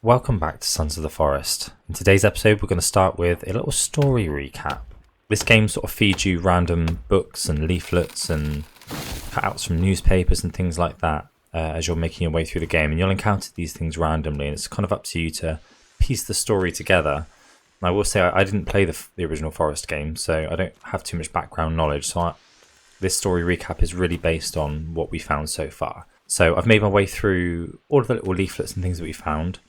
Welcome back to Sons of the Forest. In today's episode we're going to start with a little story recap. This game sort of feeds you random books and leaflets and cutouts from newspapers and things like that as you're making your way through the game, and you'll encounter these things randomly and it's kind of up to you to piece the story together. And I will say I didn't play the original Forest game, so I don't have too much background knowledge, so this story recap is really based on what we found so far. So I've made my way through all of the little leaflets and things that we found.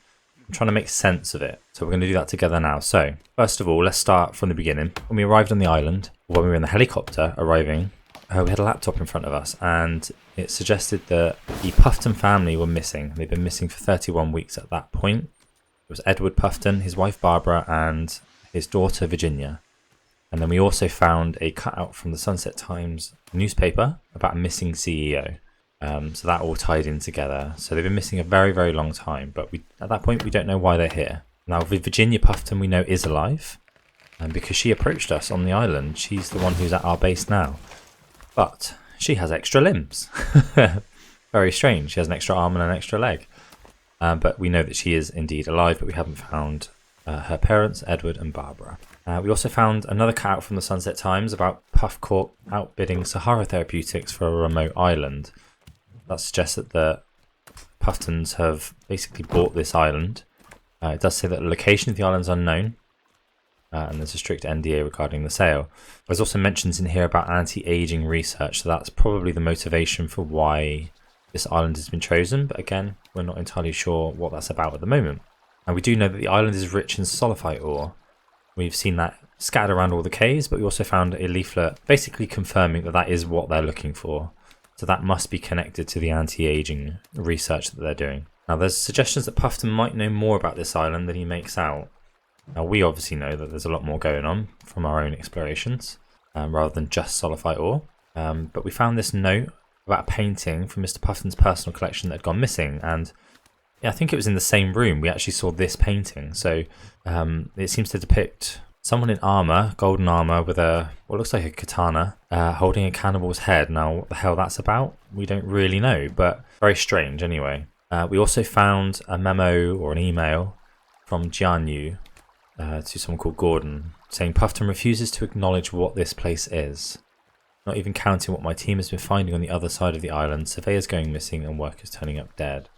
I'm trying to make sense of it, so we're going to do that together now. So, first of all, let's start from the beginning. When we arrived on the island, when we were in the helicopter arriving, we had a laptop in front of us, and it suggested that the Puffton family were missing. They'd been missing for 31 weeks at that point. It was Edward Puffton, his wife Barbara, and his daughter Virginia. And then we also found a cutout from the Sunset Times newspaper about a missing CEO. So that all tied in together. So they've been missing a very, very long time, but at that point we don't know why they're here. Now Virginia Puffton we know is alive, and because she approached us on the island, she's the one who's at our base now. But she has extra limbs. Very strange. She has an extra arm and an extra leg. But we know that she is indeed alive, but we haven't found her parents, Edward and Barbara. We also found another cutout from the Sunset Times about Puff Corp outbidding Sahara Therapeutics for a remote island. That suggests that the Puftons have basically bought this island. It does say that the location of the island is unknown, and there's a strict NDA regarding the sale. There's also mentions in here about anti-aging research, so that's probably the motivation for why this island has been chosen, but again, we're not entirely sure what that's about at the moment. And we do know that the island is rich in sulfite ore. We've seen that scattered around all the caves, but we also found a leaflet basically confirming that that is what they're looking for. So that must be connected to the anti-aging research that they're doing. Now there's suggestions that Puffton might know more about this island than he makes out. Now we obviously know that there's a lot more going on from our own explorations, rather than just sulfite ore. But we found this note about a painting from Mr. Puffton's personal collection that had gone missing, and yeah, I think it was in the same room we actually saw this painting. So it seems to depict someone in armour, golden armour, with what looks like a katana, holding a cannibal's head. Now, what the hell that's about, we don't really know, but very strange anyway. We also found a memo or an email from Jianyu to someone called Gordon, saying Puffton refuses to acknowledge what this place is. Not even counting what my team has been finding on the other side of the island, surveyors going missing and workers turning up dead.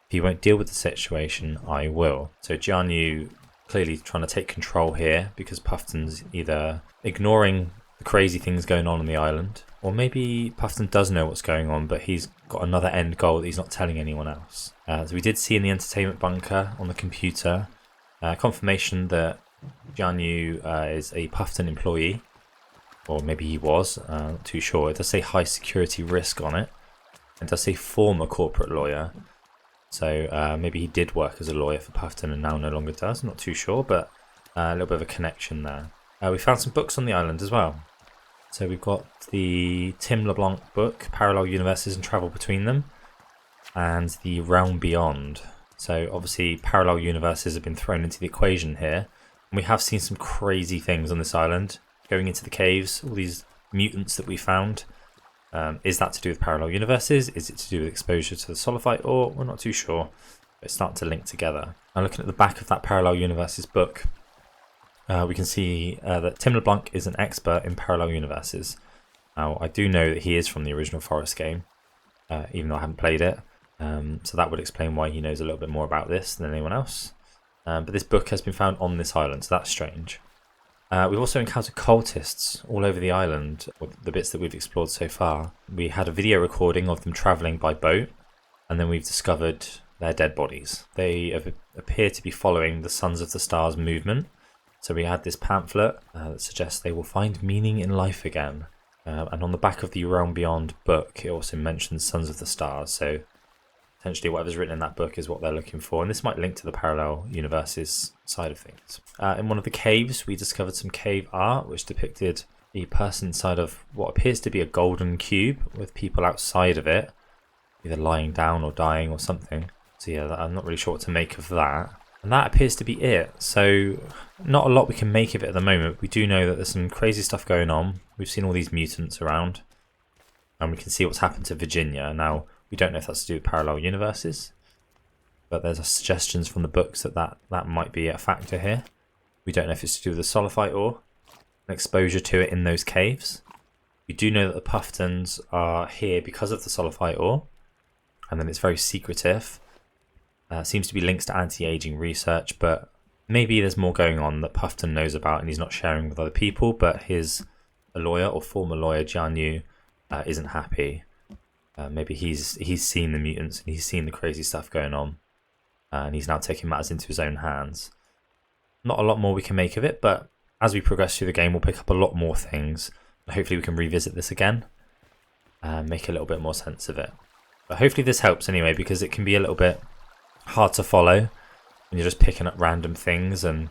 If you won't deal with the situation, I will. So Jianyu clearly trying to take control here, because Puffton's either ignoring the crazy things going on the island, or maybe Puffton does know what's going on, but he's got another end goal that he's not telling anyone else. So we did see in the entertainment bunker on the computer confirmation that Jianyu is a Puffton employee, or maybe he was, not too sure. It does say high security risk on it. It does say former corporate lawyer. So maybe he did work as a lawyer for Puffton and now no longer does. Not too sure, but a little bit of a connection there. We found some books on the island as well. So we've got the Tim LeBlanc book, Parallel Universes and Travel Between Them, and the Realm Beyond. So obviously parallel universes have been thrown into the equation here. And we have seen some crazy things on this island. Going into the caves, all these mutants that we found. Is that to do with parallel universes? Is it to do with exposure to the sulfite ore? We're not too sure. It's starting to link together. Now looking at the back of that Parallel Universes book, we can see that Tim LeBlanc is an expert in parallel universes. Now I do know that he is from the original Forest game, even though I haven't played it. So that would explain why he knows a little bit more about this than anyone else. But this book has been found on this island, so that's strange. We've also encountered cultists all over the island, or the bits that we've explored so far. We had a video recording of them travelling by boat, and then we've discovered their dead bodies. They appear to be following the Sons of the Stars movement. So we had this pamphlet that suggests they will find meaning in life again. And on the back of the Realm Beyond book, it also mentions Sons of the Stars. So potentially whatever's written in that book is what they're looking for, and this might link to the parallel universes side of things. In one of the caves, we discovered some cave art which depicted the person inside of what appears to be a golden cube with people outside of it, either lying down or dying or something. So yeah, I'm not really sure what to make of that. And that appears to be it. So not a lot we can make of it at the moment. We do know that there's some crazy stuff going on. We've seen all these mutants around, and we can see what's happened to Virginia. Now, we don't know if that's to do with parallel universes. but there's suggestions from the books that might be a factor here. We don't know if it's to do with the sulfite ore and exposure to it in those caves. We do know that the Puftons are here because of the sulfite ore, and then it's very secretive. Seems to be links to anti-aging research, but maybe there's more going on that Pufton knows about and he's not sharing with other people, but his lawyer or former lawyer, Jianyu, isn't happy. Maybe he's seen the mutants and he's seen the crazy stuff going on, and he's now taking matters into his own hands. Not a lot more we can make of it, but as we progress through the game, we'll pick up a lot more things. Hopefully we can revisit this again and make a little bit more sense of it. But hopefully this helps anyway, because it can be a little bit hard to follow when you're just picking up random things, and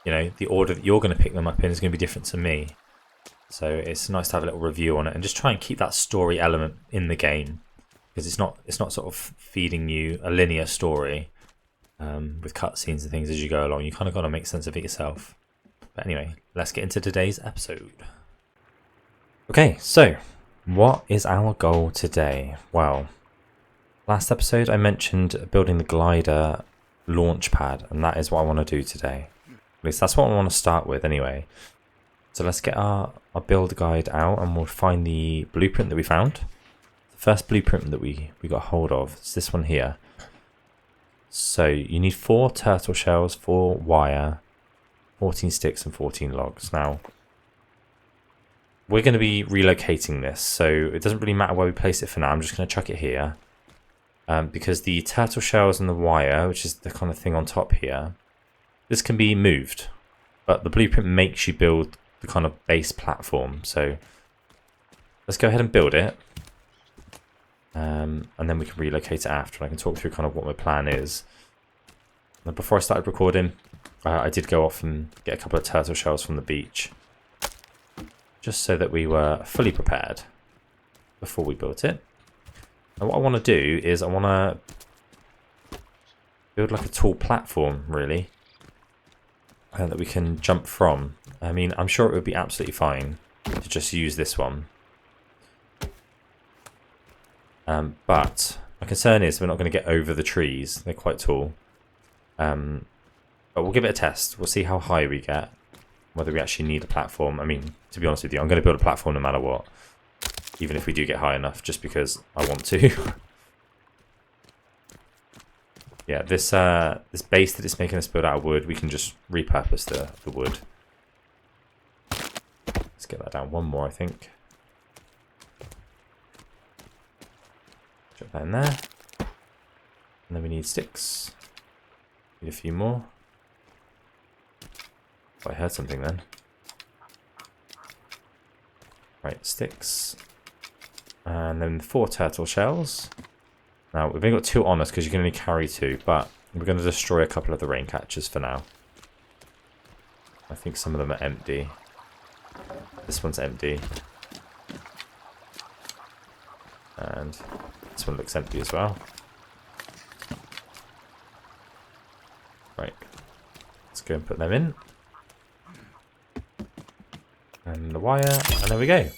you know, the order that you're going to pick them up in is going to be different to me. So it's nice to have a little review on it and just try and keep that story element in the game, because it's not sort of feeding you a linear story with cutscenes and things as you go along. You kind of got to make sense of it yourself. But anyway, let's get into today's episode. Okay, so what is our goal today? Well, last episode I mentioned building the glider Launchpad, and that is what I want to do today. At least that's what I want to start with anyway. So let's get our build guide out and we'll find the blueprint that we found. The first blueprint that we got hold of is this one here. So you need 4 turtle shells, 4 wire, 14 sticks and 14 logs. Now, we're going to be relocating this, so it doesn't really matter where we place it for now. I'm just going to chuck it here. Because the turtle shells and the wire, which is the kind of thing on top here, this can be moved. But the blueprint makes you build the kind of base platform. So let's go ahead and build it. And then we can relocate it after. And I can talk through kind of what my plan is. Now, before I started recording, I did go off and get a couple of turtle shells from the beach, just so that we were fully prepared before we built it. And what I want to do is I want to build like a tall platform, really, that we can jump from. I mean, I'm sure it would be absolutely fine to just use this one. But my concern is we're not going to get over the trees. They're quite tall. But we'll give it a test. We'll see how high we get, whether we actually need a platform. I mean, to be honest with you, I'm going to build a platform no matter what, even if we do get high enough, just because I want to. Yeah, this base that it's making us build out of wood, we can just repurpose the wood. Let's get that down one more, I think. Drop that in there. And then we need sticks. Need a few more. Oh, I heard something then. Right, sticks. And then 4 turtle shells. Now, we've only got 2 on us because you can only carry 2, but we're going to destroy a couple of the rain catchers for now. I think some of them are empty. This one's empty. And this one looks empty as well. Right. Let's go and put them in. And the wire, and there we go.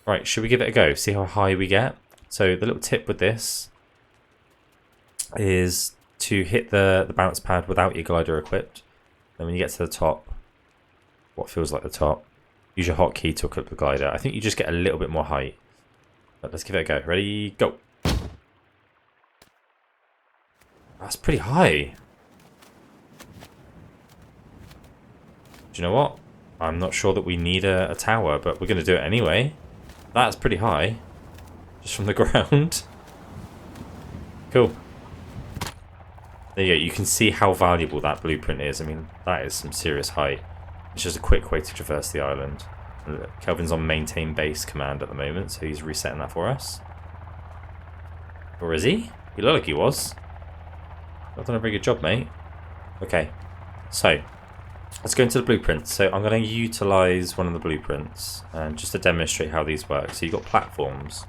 Right, should we give it a go? See how high we get? So the little tip with this is to hit the bounce pad without your glider equipped. Then when you get to the top, what feels like the top, use your hotkey to equip the glider. I think you just get a little bit more height. But let's give it a go. Ready, go. That's pretty high. Do you know what? I'm not sure that we need a tower, but we're going to do it anyway. That's pretty high. Just from the ground. Cool. There you go. You can see how valuable that blueprint is. I mean, that is some serious height. It's just a quick way to traverse the island. Kelvin's on maintain base command at the moment, so he's resetting that for us. Or is he? He looked like he was. Not done a very good job, mate. Okay. So, let's go into the blueprints. So I'm going to utilise one of the blueprints and just to demonstrate how these work. So you've got platforms,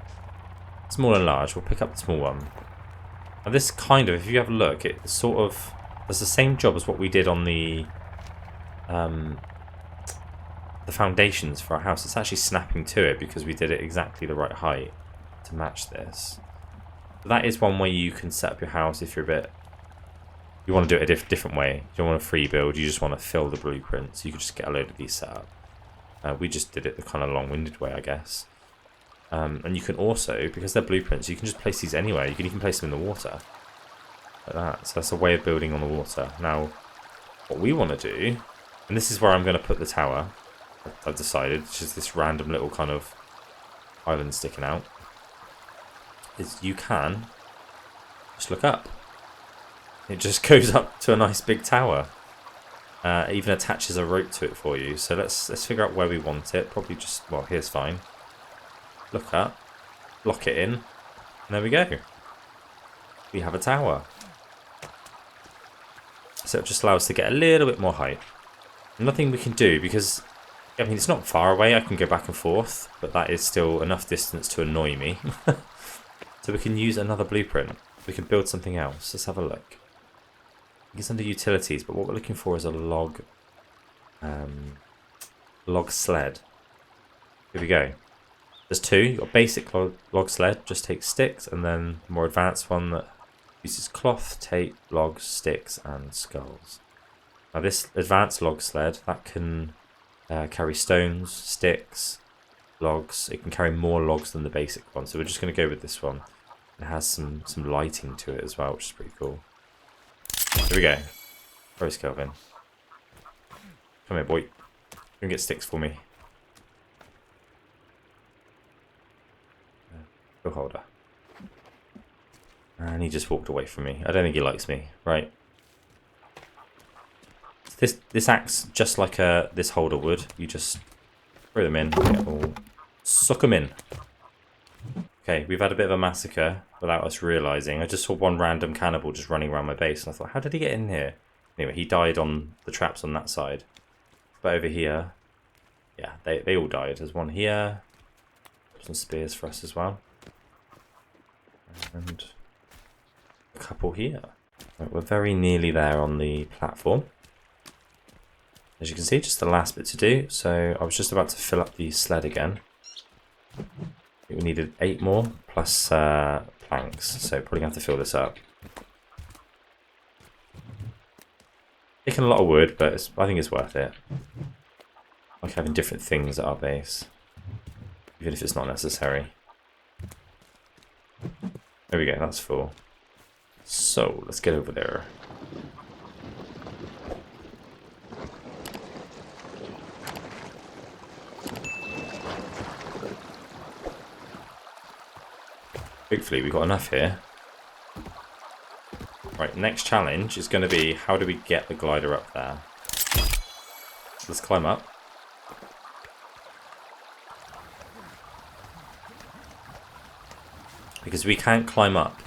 small and large. We'll pick up the small one. And this kind of, if you have a look, it sort of does the same job as what we did on the foundations for our house. It's actually snapping to it because we did it exactly the right height to match this. So that is one way you can set up your house if you're a bit You want to do it a different way. You don't want a free build, you just want to fill the blueprint. So you can just get a load of these set up. We just did it the kind of long-winded way, I guess. And you can also, because they're blueprints, you can just place these anywhere. You can even place them in the water. Like that. So that's a way of building on the water. Now, what we want to do, and this is where I'm going to put the tower, I've decided, it's just this random little kind of island sticking out, is you can just look up. It just goes up to a nice big tower. It even attaches a rope to it for you. So let's figure out where we want it. Probably just, well, here's fine. Look up, lock it in, and there we go. We have a tower. So it just allows us to get a little bit more height. Nothing we can do because, I mean, it's not far away. I can go back and forth, but that is still enough distance to annoy me. So we can use another blueprint. We can build something else. Let's have a look. It's under utilities, but what we're looking for is a log sled. Here we go. There's two. You've got basic log sled, just takes sticks, and then the more advanced one that uses cloth, tape, logs, sticks, and skulls. Now this advanced log sled, that can carry stones, sticks, logs. It can carry more logs than the basic one, so we're just going to go with this one. It has some lighting to it as well, which is pretty cool. Here we go. Where's Kelvin? Come here, boy. You can get sticks for me. Go holder. And he just walked away from me. I don't think he likes me. Right. This acts just like this holder would. You just throw them in. Suck them in. Okay, we've had a bit of a massacre without us realising. I just saw one random cannibal just running around my base, and I thought, how did he get in here? Anyway, he died on the traps on that side. But over here, yeah, they all died. There's one here. Some spears for us as well. And a couple here. Right, we're very nearly there on the platform. As you can see, just the last bit to do. So I was just about to fill up the sled again. We needed 8 more plus planks, so probably going to have to fill this up. Taking a lot of wood, but I think it's worth it. Like having different things at our base, even if it's not necessary. There we go, that's full. So let's get over there. Hopefully we've got enough here. Right, next challenge is going to be how do we get the glider up there? So let's climb up. Because we can't climb up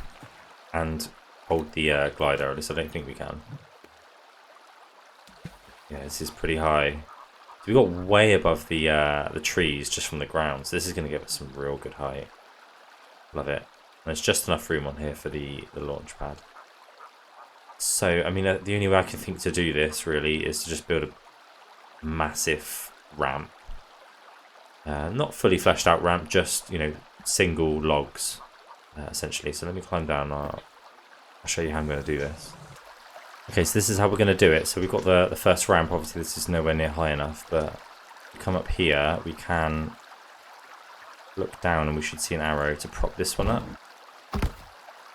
and hold the glider, at least I don't think we can. Yeah, this is pretty high. So we got way above the trees just from the ground, so this is going to give us some real good height. Love it. And there's just enough room on here for the launch pad. So, I mean, the only way I can think to do this, really, is to just build a massive ramp. Not fully fleshed out ramp, just, you know, single logs, essentially. So let me climb down. I'll show you how I'm going to do this. Okay, so this is how we're going to do it. So we've got the first ramp. Obviously, this is nowhere near high enough, but if we come up here, we can look down and we should see an arrow to prop this one up.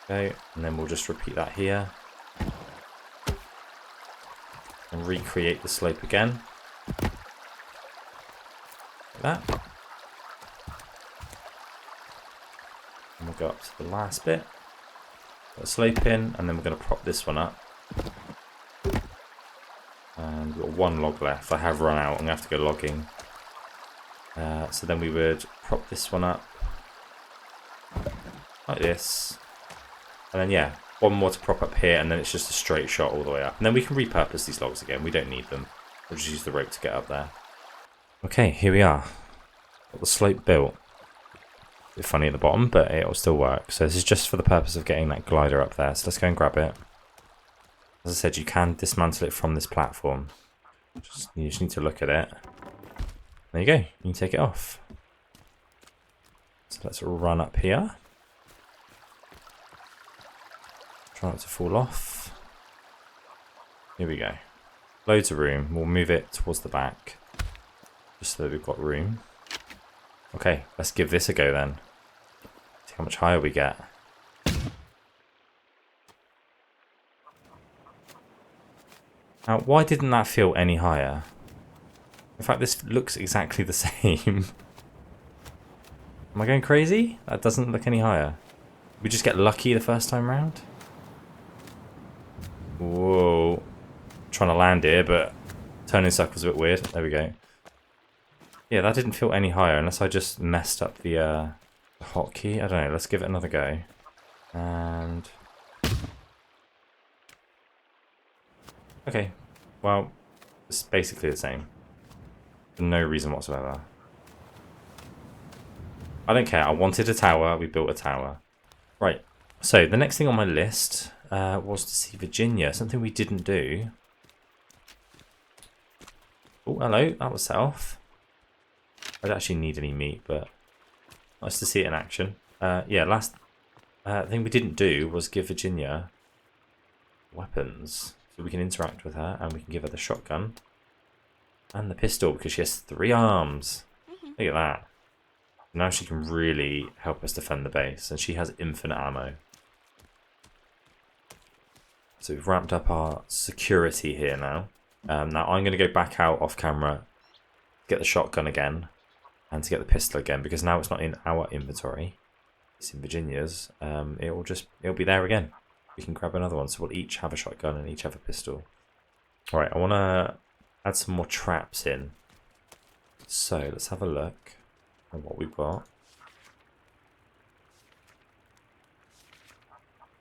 Okay, and then we'll just repeat that here. And recreate the slope again. Like that. And we'll go up to the last bit. Put a slope in, and then we're going to prop this one up. And we've got one log left. I have run out. I'm going to have to go logging. So then we would prop this one up. Like this. And then, yeah, one more to prop up here, and then it's just a straight shot all the way up. And then we can repurpose these logs again. We don't need them. We'll just use the rope to get up there. Okay, here we are. Got the slope built. A bit funny at the bottom, but it'll still work. So this is just for the purpose of getting that glider up there. So let's go and grab it. As I said, you can dismantle it from this platform. You just need to look at it. There you go. You can take it off. So let's run up here. Try not to fall off. Here we go. Loads of room. We'll move it towards the back. Just so that we've got room. Okay, let's give this a go then. See how much higher we get. Now, why didn't that feel any higher? In fact, this looks exactly the same. Am I going crazy? That doesn't look any higher. We just get lucky the first time round? Whoa. Trying to land here, but turning circles a bit weird. There we go. Yeah, that didn't feel any higher unless I just messed up the hotkey. I don't know. Let's give it another go. And... okay. Well, it's basically the same. For no reason whatsoever. I don't care. I wanted a tower. We built a tower. Right. So, the next thing on my list was to see Virginia. Something we didn't do. Oh, hello. That was set off. I don't actually need any meat, but nice to see it in action. Yeah, last thing we didn't do was give Virginia weapons. So we can interact with her, and we can give her the shotgun. And the pistol, because she has 3 arms. Look at that. Now she can really help us defend the base, and she has infinite ammo. So we've ramped up our security here now. Now I'm going to go back out off camera, get the shotgun again, and to get the pistol again, because now it's not in our inventory. It's in Virginia's. It'll be there again. We can grab another one, so we'll each have a shotgun and each have a pistol. Alright, I want to add some more traps in. So let's have a look at what we've got.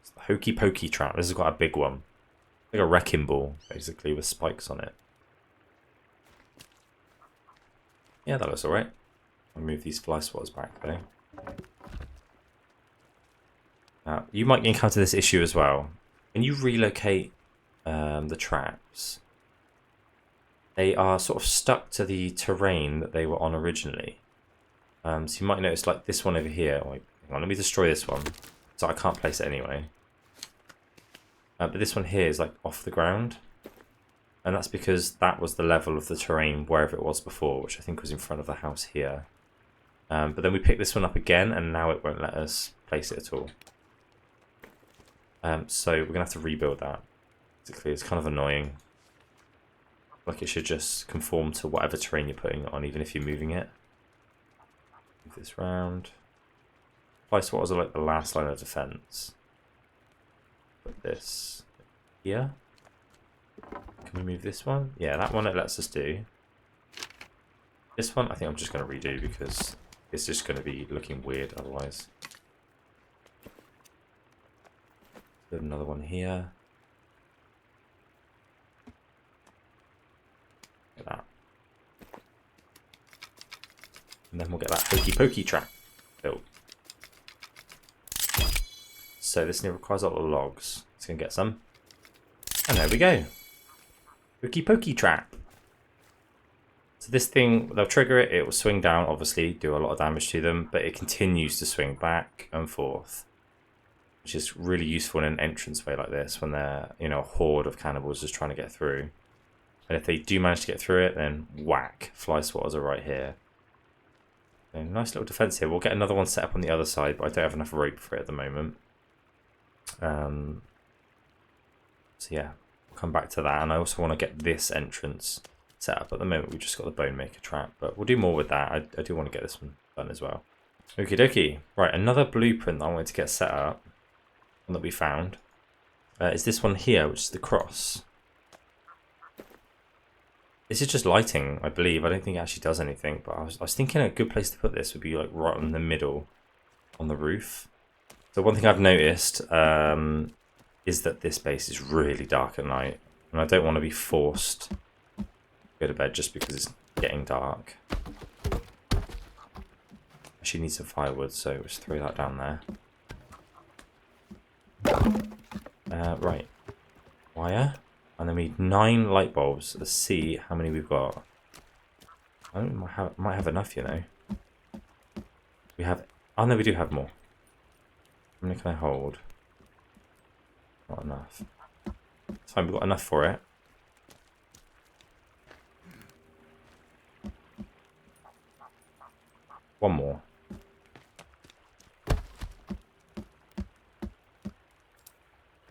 It's the Hokey Pokey trap. This has got a big one. Like a wrecking ball, basically, with spikes on it. Yeah, that looks alright. I'll move these fly swatters back though. Now, you might encounter this issue as well. When you relocate the traps, they are sort of stuck to the terrain that they were on originally. So you might notice like this one over here. Wait, hang on, let me destroy this one. So I can't place it anyway. But this one here is like off the ground. And that's because that was the level of the terrain wherever it was before, which I think was in front of the house here. But then we picked this one up again, and now it won't let us place it at all. So we're going to have to rebuild that. Basically, it's kind of annoying. Like it should just conform to whatever terrain you're putting it on, even if you're moving it. Move this round. Fly swatters are like the last line of defense. Put this here. Can we move this one? Yeah, that one it lets us do. This one I think I'm just going to redo because it's just going to be looking weird otherwise. Put another one here. Look at that. And then we'll get that Hokey Pokey trap built. So this now requires a lot of logs. Let's go and get some. And there we go. Hokey Pokey trap. So this thing, they'll trigger it, it will swing down, obviously, do a lot of damage to them, but it continues to swing back and forth. Which is really useful in an entranceway like this when they're, you know, a horde of cannibals just trying to get through. And if they do manage to get through it, then whack, fly swatters are right here. So nice little defense here. We'll get another one set up on the other side, but I don't have enough rope for it at the moment. So yeah, we'll come back to that. And I also want to get this entrance set up. At the moment, we've just got the Bone Maker trap, but we'll do more with that. I do want to get this one done as well. Okie dokie. Right, another blueprint that I wanted to get set up, one that we found, is this one here, which is the cross. This is just lighting, I believe. I don't think it actually does anything, but I was thinking a good place to put this would be like right in the middle on the roof. So one thing I've noticed is that this base is really dark at night, and I don't want to be forced to go to bed just because it's getting dark. Actually need some firewood, so let's throw that down there. Right, wire, and then we need 9 light bulbs. Let's see how many we've got. I might have enough, you know. We have, oh no, we do have more. How many can I hold? Not enough. It's fine, we've got enough for it. One more.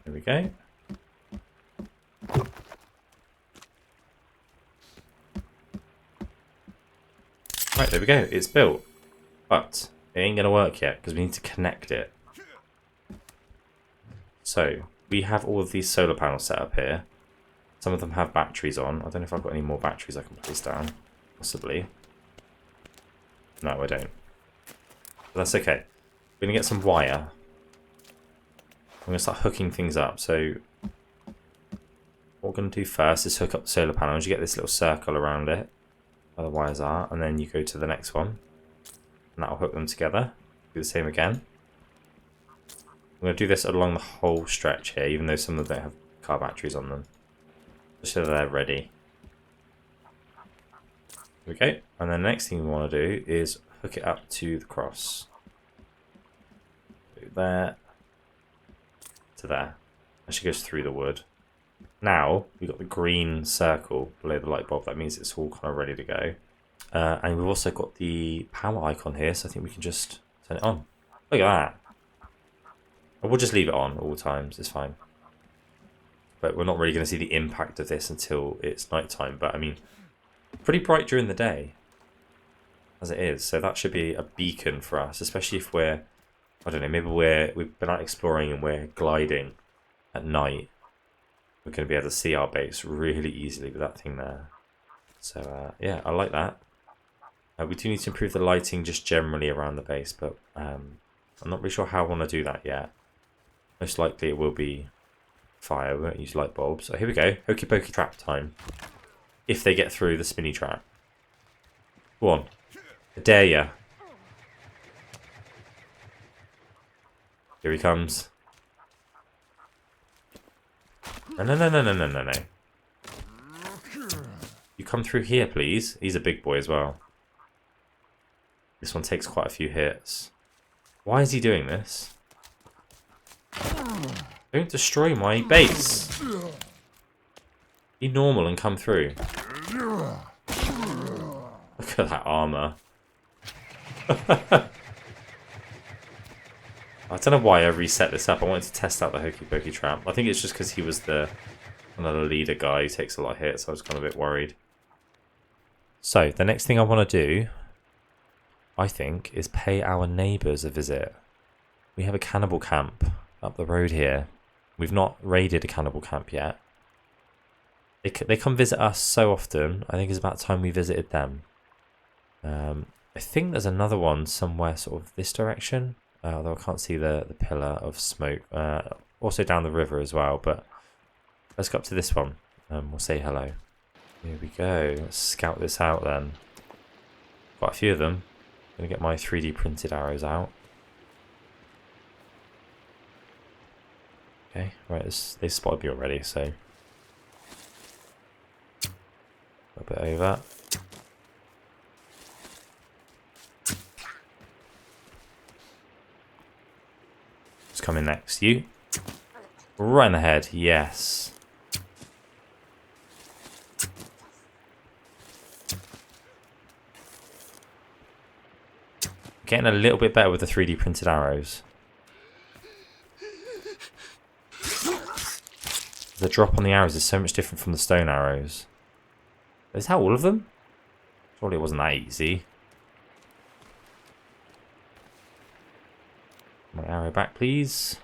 There we go. Right, there we go. It's built. But it ain't going to work yet because we need to connect it. So we have all of these solar panels set up here. Some of them have batteries on. I don't know if I've got any more batteries I can place down. Possibly. No, I don't. But that's okay. We're going to get some wire. I'm going to start hooking things up. So what we're going to do first is hook up the solar panels. You get this little circle around it, where the wires are, and then you go to the next one. And that'll hook them together. Do the same again. I'm going to do this along the whole stretch here, even though some of them don't have car batteries on them. Just so they're ready. Okay, and then the next thing we want to do is hook it up to the cross. There to there. Actually goes through the wood. Now we've got the green circle below the light bulb. That means it's all kind of ready to go. And we've also got the power icon here, so I think we can just turn it on. Look at that. We'll just leave it on all times, it's fine. But we're not really going to see the impact of this until it's nighttime. But I mean, pretty bright during the day, as it is. So that should be a beacon for us, especially if we're, I don't know, maybe we've been out exploring and we're gliding at night. We're going to be able to see our base really easily with that thing there. So yeah, I like that. We do need to improve the lighting just generally around the base, but I'm not really sure how I want to do that yet. Most likely it will be fire. We won't use light bulbs. So here we go. Hokey Pokey trap time. If they get through the spinny trap. Go on. I dare ya. Here he comes. No, no, no, no, no, no, no, no. You come through here, please. He's a big boy as well. This one takes quite a few hits. Why is he doing this? Don't destroy my base. Be normal and come through. Look at that armor. I don't know why I reset this up. I wanted to test out the Hokey Pokey trap. I think it's just because he was the another leader guy who takes a lot of hits, so I was kind of a bit worried. So the next thing I want to do, I think, is pay our neighbours a visit. We have a cannibal camp up the road here. We've not raided a cannibal camp yet. They come visit us so often. I think it's about time we visited them. I think there's another one somewhere sort of this direction. Although I can't see the pillar of smoke. Also down the river as well. But let's go up to this one. We'll say hello. Here we go. Let's scout this out then. Quite a few of them. I'm going to get my 3D printed arrows out. Okay, right, they spotted me already, so a bit over. Who's coming next? You? Right in the head, yes. Getting a little bit better with the 3D printed arrows. The drop on the arrows is so much different from the stone arrows. Is that all of them? Surely it wasn't that easy. My arrow back, please.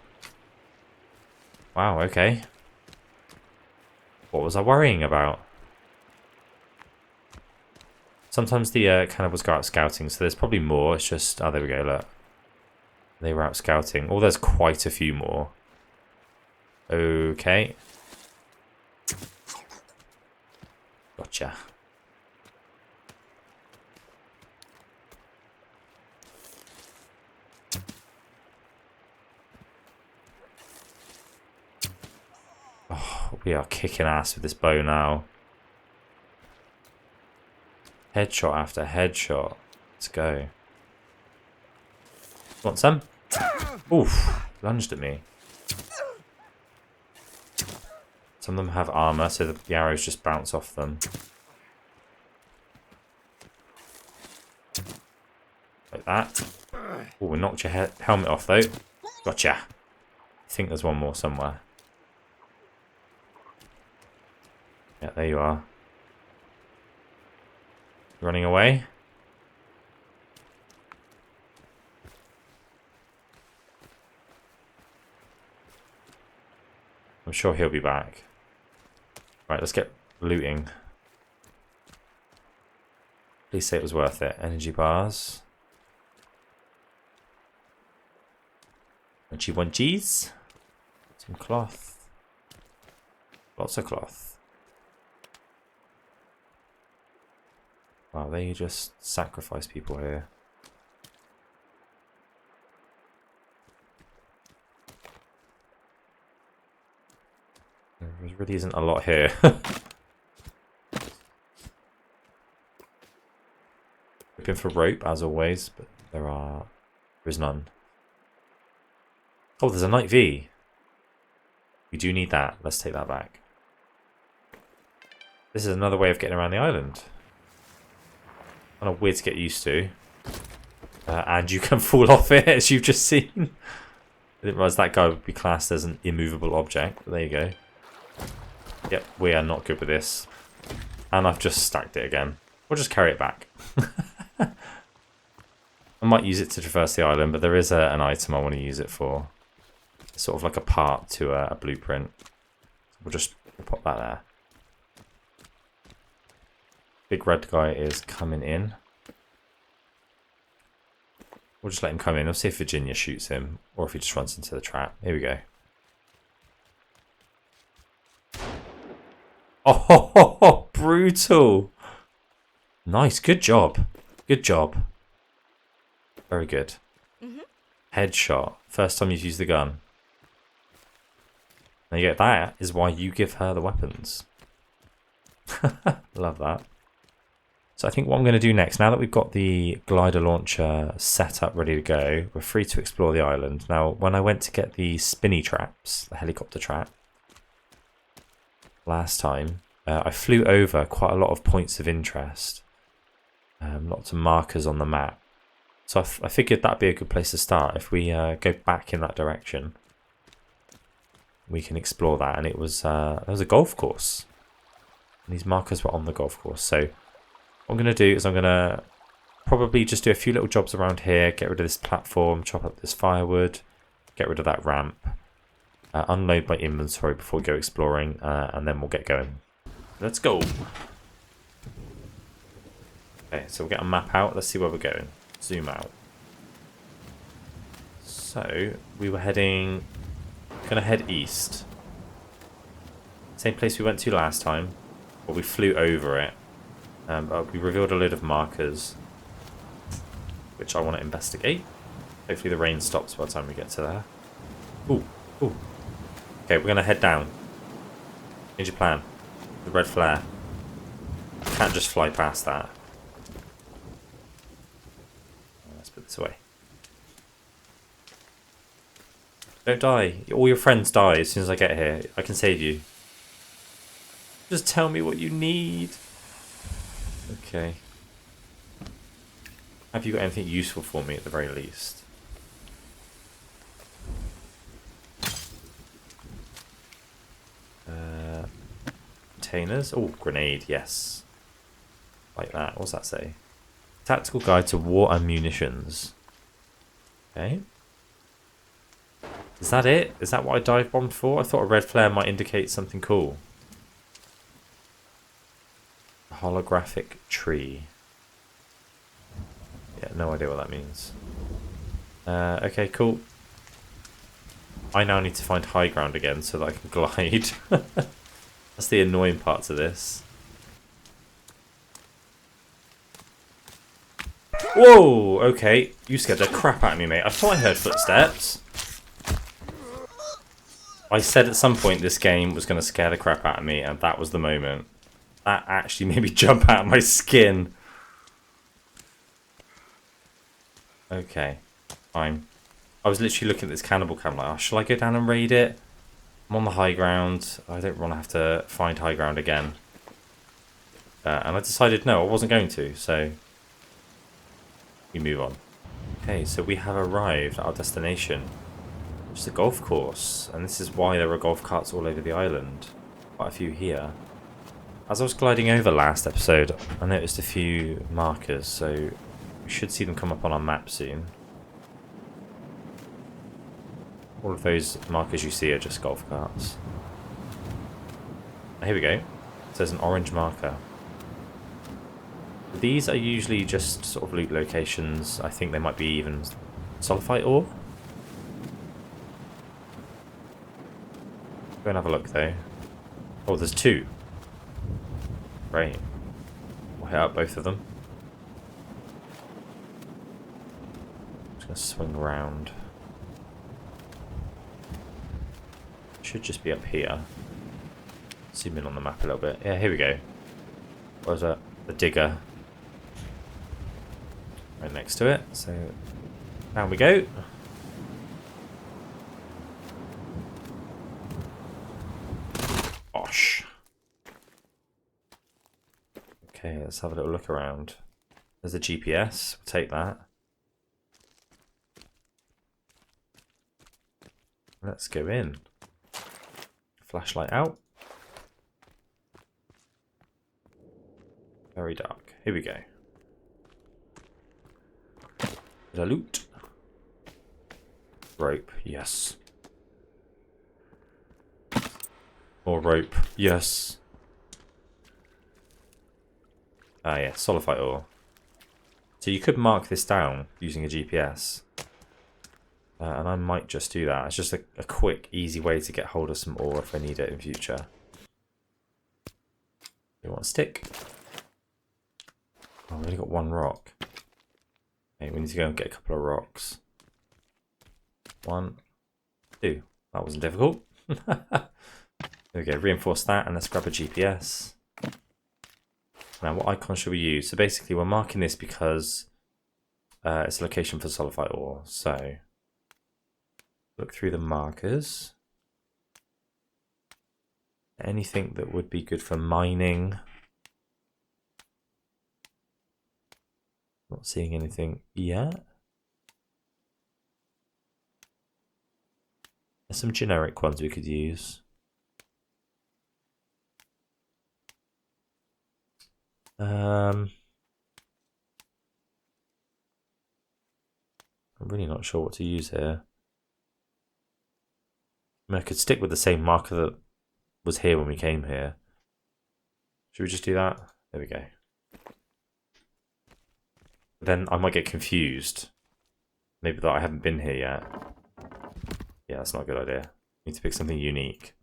Wow, okay. What was I worrying about? Sometimes the cannibals go out scouting, so there's probably more. It's just... Oh, there we go, look. They were out scouting. Oh, there's quite a few more. Okay. Gotcha. Oh, we are kicking ass with this bow now. Headshot after headshot. Let's go. Want some? Oof. Lunged at me. Some of them have armor, so the arrows just bounce off them. Right, that. Oh, we knocked your helmet off though. Gotcha. I think there's one more somewhere. Yeah, there you are. Running away. I'm sure he'll be back. Right, let's get looting. Please say it was worth it. Energy bars. Munchy munchies. Some cloth. Lots of cloth. Wow, they just sacrifice people here. There really isn't a lot here. Looking for rope as always, but there is none. Oh, there's a night V. We do need that. Let's take that back. This is another way of getting around the island. Kind of weird to get used to. And you can fall off it, as you've just seen. I didn't realise that guy would be classed as an immovable object. But there you go. Yep, we are not good with this. And I've just stacked it again. We'll just carry it back. I might use it to traverse the island, but there is an item I want to use it for. It's sort of like a part to a blueprint. We'll pop that there. Big red guy is coming in. We'll just let him come in. We'll see if Virginia shoots him or if he just runs into the trap. Here we go. Oh, brutal. Nice. Good job. Good job. Very good. Headshot. First time you've used the gun. There you go. That is why you give her the weapons. Love that. So I think what I'm going to do next, now that we've got the glider launcher set up, ready to go, we're free to explore the island. Now, when I went to get the spinny traps, the helicopter trap, last time, I flew over quite a lot of points of interest. Lots of markers on the map. So I figured that'd be a good place to start. If we go back in that direction, we can explore that. And it was there was a golf course. And these markers were on the golf course. So what I'm going to do is I'm going to probably just do a few little jobs around here, get rid of this platform, chop up this firewood, get rid of that ramp, unload my inventory before we go exploring, and then we'll get going. Let's go. Okay, so we'll get a map out. Let's see where we're going. Zoom out. So we were going to head east. Same place we went to last time, but we flew over it. But we revealed a load of markers, which I want to investigate. Hopefully the rain stops by the time we get to there. Ooh, ooh. Okay, we're going to head down. Change your plan. The red flare. Can't just fly past that. Let's put this away. Don't die. All your friends die as soon as I get here. I can save you. Just tell me what you need. Okay. Have you got anything useful for me at the very least? Containers. Oh, grenade, yes. Like that. What's that say? Tactical guide to war and munitions. Okay. Is that it? Is that what I dive bombed for? I thought a red flare might indicate something cool. Holographic tree. Yeah, no idea what that means. Okay, cool. I now need to find high ground again so that I can glide. That's the annoying part to this. Whoa! Okay, you scared the crap out of me, mate. I thought I heard footsteps. I said at some point this game was going to scare the crap out of me, and that was the moment. That actually made me jump out of my skin. Okay, fine. I was literally looking at this cannibal camp like, oh, shall I go down and raid it? I'm on the high ground. I don't want to have to find high ground again. And I decided no, I wasn't going to, so we move on. Okay, so we have arrived at our destination. It's a golf course, and this is why there are golf carts all over the island. Quite a few here. As I was gliding over last episode, I noticed a few markers, so we should see them come up on our map soon. All of those markers you see are just golf carts. Here we go. So there's an orange marker. These are usually just sort of loot locations. I think they might be even sulfite ore. Go and have a look though. Oh, there's two. Great. We'll hit up both of them. Just gonna swing around. Should just be up here. Zoom in on the map a little bit. Yeah, here we go. What was that? The digger. Right next to it. So down we go. Osh. Okay, let's have a little look around. There's a GPS. We'll take that. Let's go in. Flashlight out. Very dark. Here we go. The loot. Rope. Yes. More rope. Yes. Ah, yeah. Sulfite ore. So you could mark this down using a GPS. And I might just do that. It's just a quick, easy way to get hold of some ore if I need it in future. You want a stick? Oh, we've only got one rock. Okay, we need to go and get a couple of rocks. 1, 2. That wasn't difficult. There we go. Reinforce that, and let's grab a GPS. Now, what icon should we use? So basically, we're marking this because it's a location for sulfite ore. So look through the markers. Anything that would be good for mining. Not seeing anything yet. There's some generic ones we could use. I'm really not sure what to use here. I mean, I could stick with the same marker that was here when we came here. Should we just do that? There we go. Then I might get confused. Maybe that I haven't been here yet. Yeah, that's not a good idea. Need to pick something unique.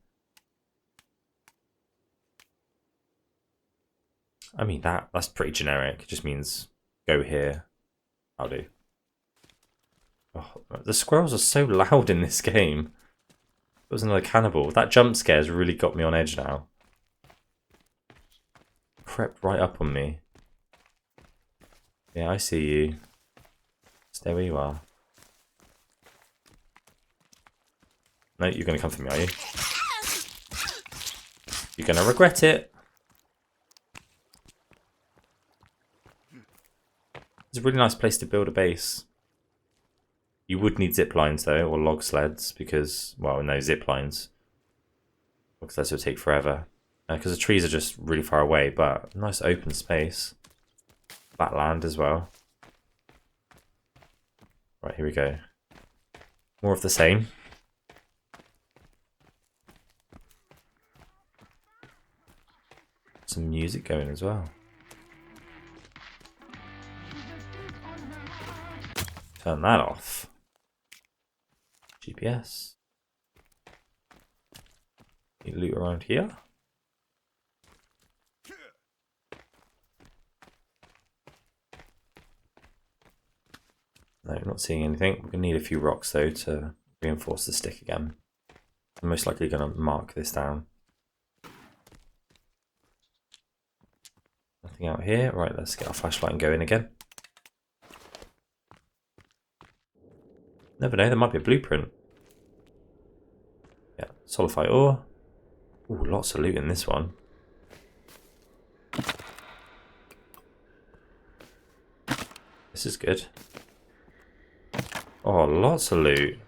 I mean, that's pretty generic. It just means go here. I'll do. Oh, the squirrels are so loud in this game. It was another cannibal. That jump scare's really got me on edge now. Crept right up on me. Yeah, I see you. Stay where you are. No, you're going to come for me, are you? You're going to regret it. It's a really nice place to build a base. You would need zip lines though, or log sleds, because, well, no, zip lines. Log sleds will take forever. Because the trees are just really far away, but nice open space. Flat land as well. Right, here we go. More of the same. Some music going as well. Turn that off. GPS. Any loot around here? No, not seeing anything. We're going to need a few rocks though to reinforce the stick again. I'm most likely going to mark this down. Nothing out here. Right, let's get our flashlight and go in again. Never know, there might be a blueprint. Yeah, sulfite ore. Ooh, lots of loot in this one. This is good. Oh, lots of loot.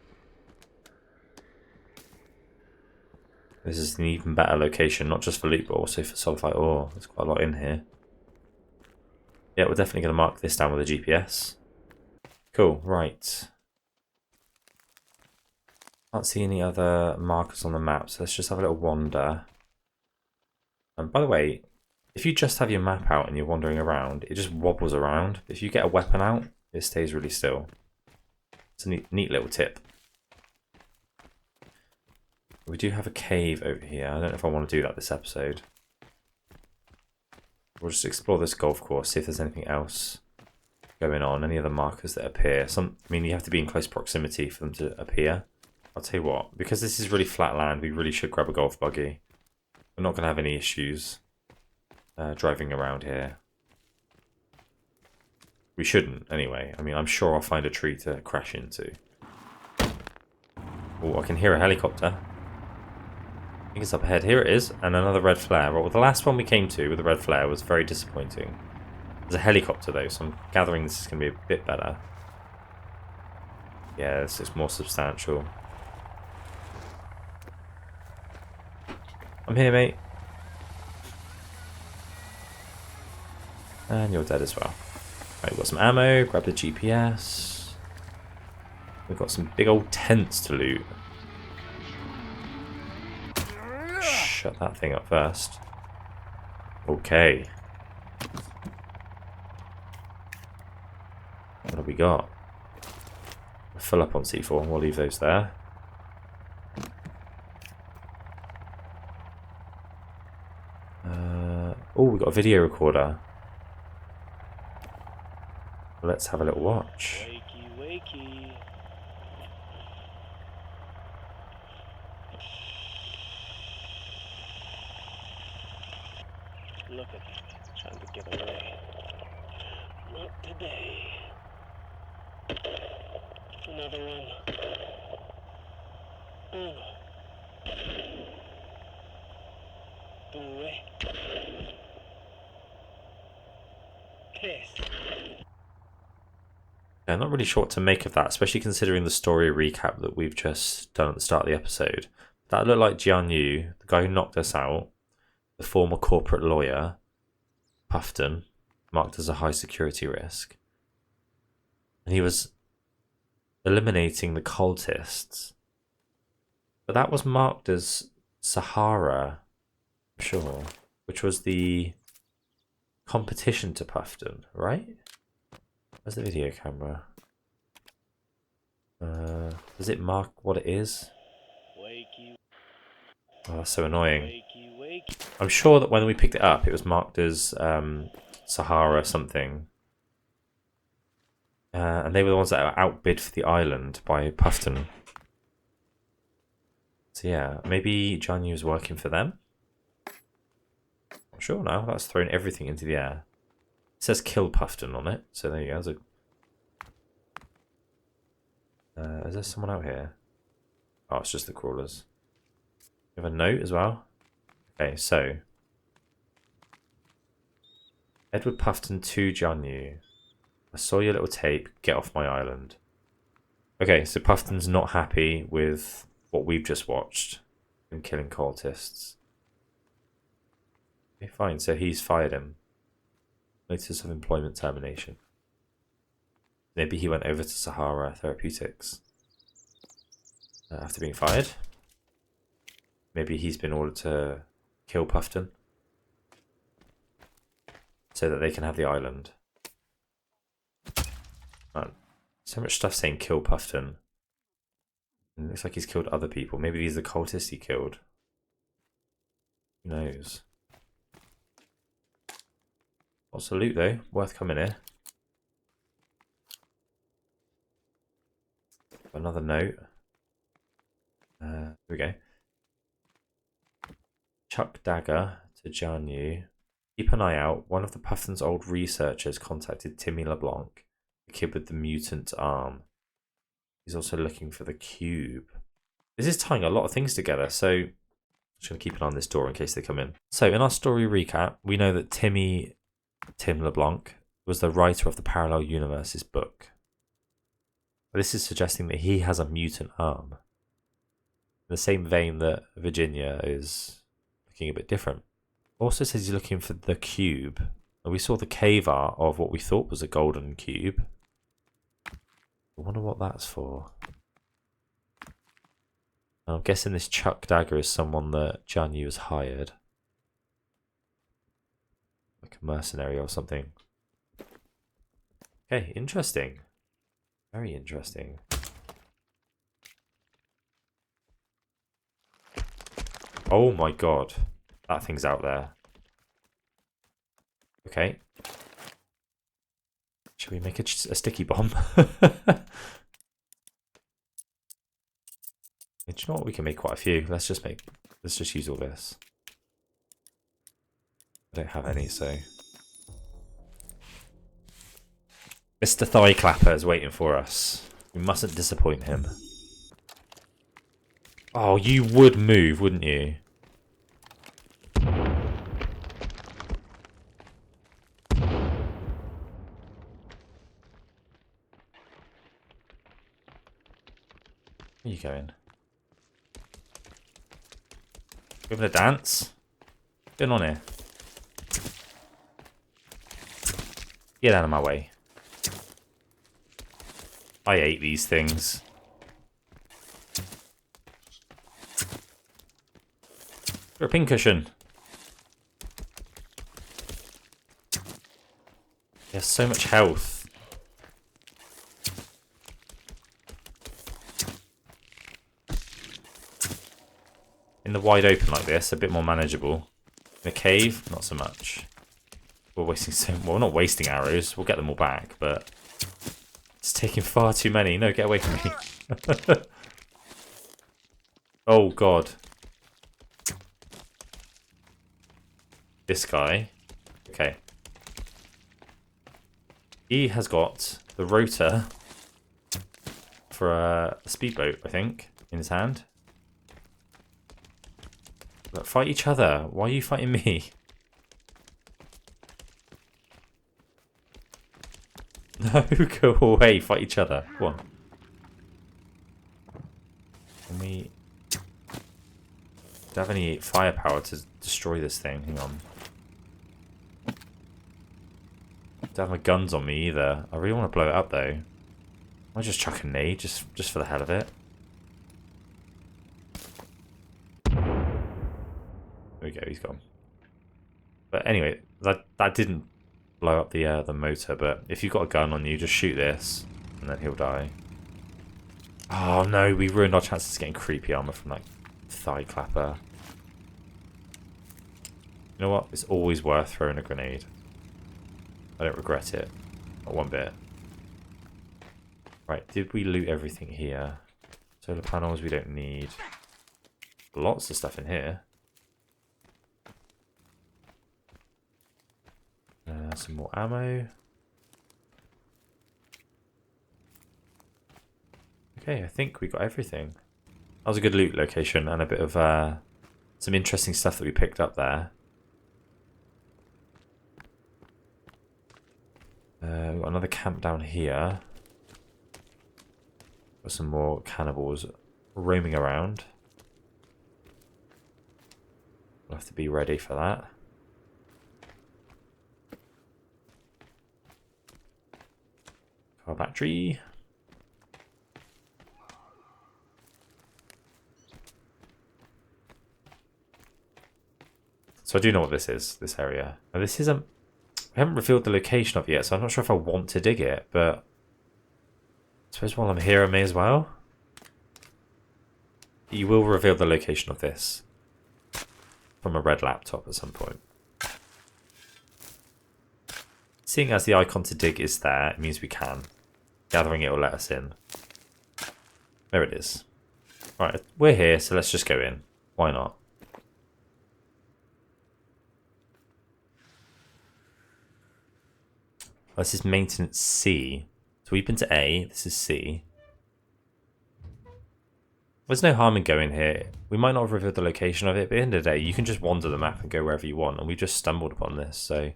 This is an even better location, not just for loot, but also for sulfite ore. There's quite a lot in here. Yeah, we're definitely going to mark this down with a GPS. Cool, right. Can't see any other markers on the map, so let's just have a little wander. And by the way, if you just have your map out and you're wandering around, it just wobbles around. If you get a weapon out, it stays really still. It's a neat little tip. We do have a cave over here. I don't know if I want to do that this episode. We'll just explore this golf course, see if there's anything else going on, any other markers that appear. I mean, you have to be in close proximity for them to appear. I'll tell you what, because this is really flat land, we really should grab a golf buggy. We're not going to have any issues driving around here. We shouldn't, anyway. I mean, I'm sure I'll find a tree to crash into. Oh, I can hear a helicopter. I think it's up ahead. Here it is, and another red flare. Well, the last one we came to with the red flare was very disappointing. There's a helicopter, though, so I'm gathering this is going to be a bit better. Yeah, this is more substantial. I'm here, mate. And you're dead as well. Right, we've got some ammo, grab the GPS. We've got some big old tents to loot. Shut that thing up first. Okay. What have we got? We'll fill up on C4, we'll leave those there. Oh, we've got a video recorder. Let's have a little watch. Wakey, wakey. Look at that, trying to get away. Not today. Another one. Go away. Piss. Yeah, I'm not really sure what to make of that, especially considering the story recap that we've just done at the start of the episode. That looked like Jian Yu, the guy who knocked us out, the former corporate lawyer, Puffton, marked as a high security risk. And he was eliminating the cultists. But that was marked as Sahara, I'm sure, which was the competition to Puffton, right? Where's the video camera? Does it mark what it is? Wakey, Oh, that's so annoying. wakey, wakey. I'm sure that when we picked it up, it was marked as Sahara something. And they were the ones that were outbid for the island by Puffton. So yeah, maybe Jian Yu was working for them? Not sure now, that's thrown everything into the air. It says kill Puffton on it, so there you go. Is there someone out here? Oh, it's just the crawlers. We have a note as well. Okay, so Edward Puffton to Jian Yu. I saw your little tape. Get off my island. Okay, so Puffton's not happy with what we've just watched. Him killing cultists. Okay, fine. So he's fired him. Notice of employment termination. Maybe he went over to Sahara Therapeutics after being fired. Maybe he's been ordered to kill Puffton so that they can have the island. Man, so much stuff saying kill Puffton. It looks like he's killed other people. Maybe these are the cultists he killed. Who knows? Lots of loot though, worth coming here. Another note. Here we go. Chuck dagger to Jian Yu. Keep an eye out. One of the Puffton's old researchers contacted Timmy LeBlanc, the kid with the mutant arm. He's also looking for the cube. This is tying a lot of things together, so I'm just going to keep an eye on this door in case they come in. So in our story recap, we know that Tim LeBlanc was the writer of the Parallel Universes book. But this is suggesting that he has a mutant arm. In the same vein that Virginia is looking a bit different. Also says he's looking for the cube. And we saw the cave art of what we thought was a golden cube. I wonder what that's for. I'm guessing this Chuck Dagger is someone that Jianyu has hired. Like a mercenary or something. Okay, interesting. Very interesting. Oh my god. That thing's out there. Okay. Should we make a sticky bomb? Do you know what? We can make quite a few. Let's just use all this. I don't have any, so. Mr. Thigh Clapper is waiting for us. We mustn't disappoint him. Oh, you would move, wouldn't you? Where are you going? Giving a dance? What's going on here? Get out of my way. I hate these things. You're a pincushion. He has so much health. In the wide open like this, a bit more manageable. In a cave, not so much. We're wasting well, we're not wasting arrows. We'll get them all back, but it's taking far too many. No, get away from me. Oh god. This guy. Okay. He has got the rotor for a speedboat, I think, in his hand. But fight each other. Why are you fighting me? No, go away. Fight each other. Go on. Can we... Do I have any firepower to destroy this thing? Hang on. Don't have my guns on me either. I really want to blow it up though. I'll just chuck a nade just for the hell of it. There we go, he's gone. But anyway, that didn't blow up the motor, but if you've got a gun on you, just shoot this and then he'll die. Oh no, we ruined our chances of getting creepy armor from that thigh clapper. You know what? It's always worth throwing a grenade. I don't regret it. Not one bit. Right, did we loot everything here? Solar panels we don't need. Lots of stuff in here. Some more ammo. Okay, I think we got everything. That was a good loot location and a bit of some interesting stuff that we picked up there. We've got another camp down here. Got some more cannibals roaming around. We'll have to be ready for that. Car battery. So I do know what this is, this area. Now this is a... We haven't revealed the location of it yet, so I'm not sure if I want to dig it, but... I suppose while I'm here I may as well. You will reveal the location of this. From a red laptop at some point. Seeing as the icon to dig is there, it means we can. Gathering it will let us in. There it is. Right, we're here, so let's just go in. Why not? This is maintenance C. So we've been to A, this is C. There's no harm in going here. We might not have revealed the location of it, but at the end of the day, you can just wander the map and go wherever you want, and we just stumbled upon this, so...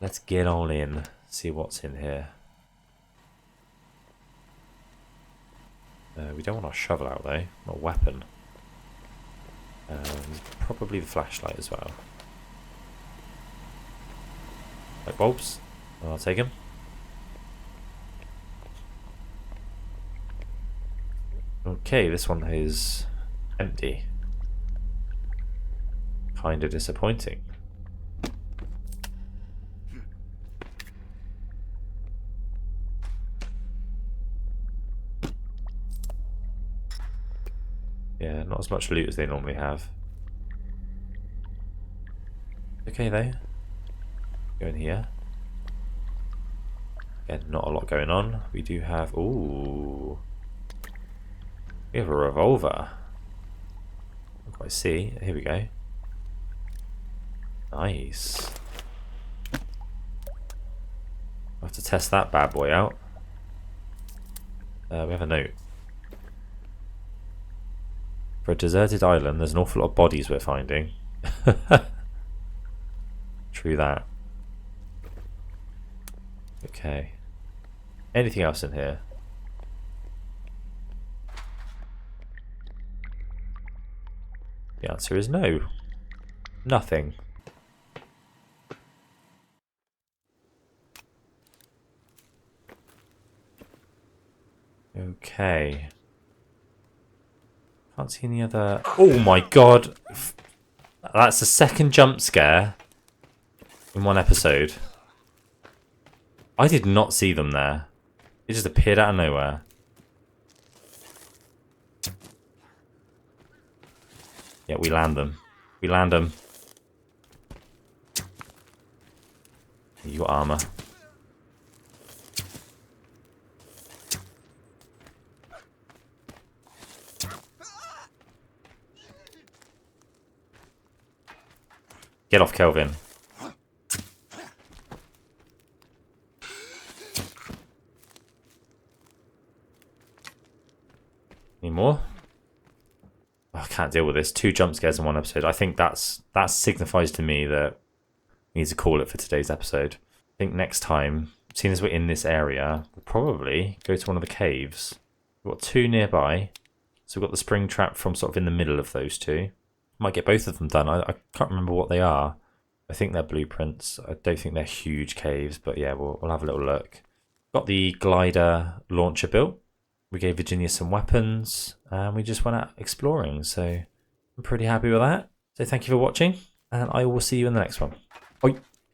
Let's get on in, see what's in here. We don't want our shovel out though, not a weapon. Probably the flashlight as well. Light bulbs. I'll take them. Okay, this one is empty. Kind of disappointing. Yeah, not as much loot as they normally have. Okay though. Go in here. Again, not a lot going on. We do have... Ooh. We have a revolver. Not quite see. Here we go. Nice. I'll have to test that bad boy out. We have a note. For a deserted island, there's an awful lot of bodies we're finding. True that. Okay. Anything else in here? The answer is no. Nothing. Okay. Can't see any other... Oh my god! That's the second jump scare in one episode. I did not see them there. It just appeared out of nowhere. Yeah, we land them. We land them. You got armor. Get off, Kelvin. Any more? Oh, I can't deal with this. 2 jump scares in one episode. I think that signifies to me that we need to call it for today's episode. I think next time, seeing as we're in this area, we'll probably go to one of the caves. We've got 2 nearby. So we've got the spring trap from sort of in the middle of those 2. Might get both of them done. I can't remember what they are. I think they're blueprints. I don't think they're huge caves, but yeah, we'll have a little look. Got the glider launcher built. We gave Virginia some weapons, and we just went out exploring. So I'm pretty happy with that. So thank you for watching, and I will see you in the next one. Bye.